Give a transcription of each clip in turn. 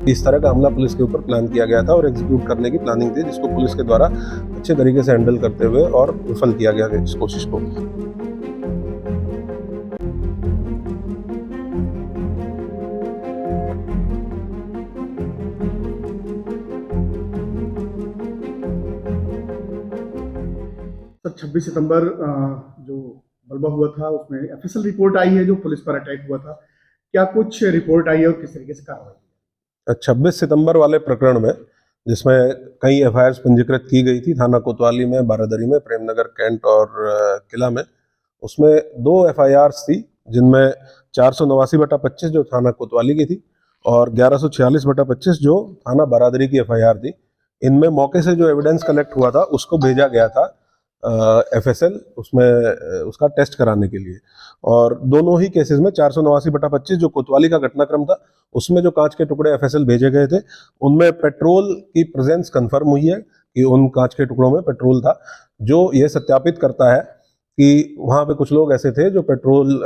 इस तरह का हमला पुलिस के ऊपर प्लान किया गया था और एग्जीक्यूट करने की प्लानिंग थी, जिसको पुलिस के द्वारा अच्छे तरीके से हैंडल करते हुए और विफल किया गया इस कोशिश को। सर 26 सितंबर जो बलवा हुआ था उसमें एफएसएल रिपोर्ट आई है जो पुलिस पर अटैक हुआ था। क्या कुछ रिपोर्ट आई है और किस तरीके से कार्रवाई? 26 सितंबर वाले प्रकरण में, जिसमें कई एफआईआर पंजीकृत की गई थी थाना कोतवाली में, बारादरी में, प्रेमनगर, कैंट और किला में, उसमें 2 एफआईआर थी, जिनमें 489/25 जो थाना कोतवाली की थी और 1146/25 जो थाना बारादरी की एफआईआर थी। इनमें मौके से जो एविडेंस कलेक्ट हुआ था उसको भेजा गया था एफएसएल उसमें उसका टेस्ट कराने के लिए। और दोनों ही केसेस में 489/25 जो कोतवाली का घटनाक्रम था, उसमें जो कांच के टुकड़े एफएसएल भेजे गए थे, उनमें पेट्रोल की प्रेजेंस कंफर्म हुई है कि उन कांच के टुकड़ों में पेट्रोल था, जो ये सत्यापित करता है कि वहां पे कुछ लोग ऐसे थे जो पेट्रोल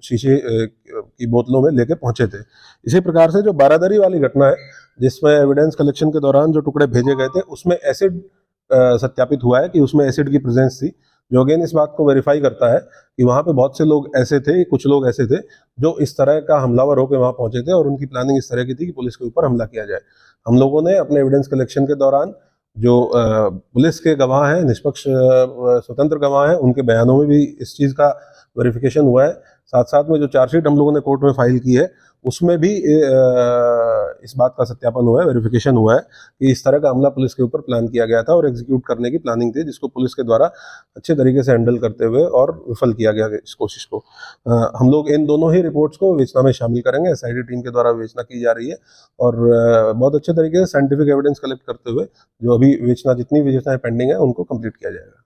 शीशे की बोतलों में लेके पहुंचे थे। इसी प्रकार से जो बारादरी वाली घटना है, जिसमें एविडेंस कलेक्शन के दौरान जो टुकड़े भेजे गए थे, उसमें एसिड सत्यापित हुआ है कि उसमें एसिड की प्रेजेंस थी, जो अगेन इस बात को वेरीफाई करता है कि वहां पे बहुत से लोग ऐसे थे, कुछ लोग ऐसे थे जो इस तरह का हमलावर होकर वहां पहुंचे थे और उनकी प्लानिंग इस तरह की थी कि पुलिस के ऊपर हमला किया जाए। हम लोगों ने अपने एविडेंस कलेक्शन के दौरान जो पुलिस के गवाह हैं, निष्पक्ष स्वतंत्र गवाह हैं, उनके बयानों में भी इस चीज का वेरिफिकेशन हुआ है। साथ साथ में जो चार्जशीट हम लोगों ने कोर्ट में फाइल की है, उसमें भी इस बात का सत्यापन हुआ है, वेरिफिकेशन हुआ है कि इस तरह का हमला पुलिस के ऊपर प्लान किया गया था और एग्जीक्यूट करने की प्लानिंग थी, जिसको पुलिस के द्वारा अच्छे तरीके से हैंडल करते हुए और विफल किया गया इस कोशिश को। हम लोग इन दोनों ही रिपोर्ट्स को विवेचना में शामिल करेंगे। एसआईटी टीम के द्वारा विवेचना की जा रही है और बहुत अच्छे तरीके से साइंटिफिक एविडेंस कलेक्ट करते हुए जो अभी विवेचना जितनी विवेचनाएं पेंडिंग है उनको कंप्लीट किया जाएगा।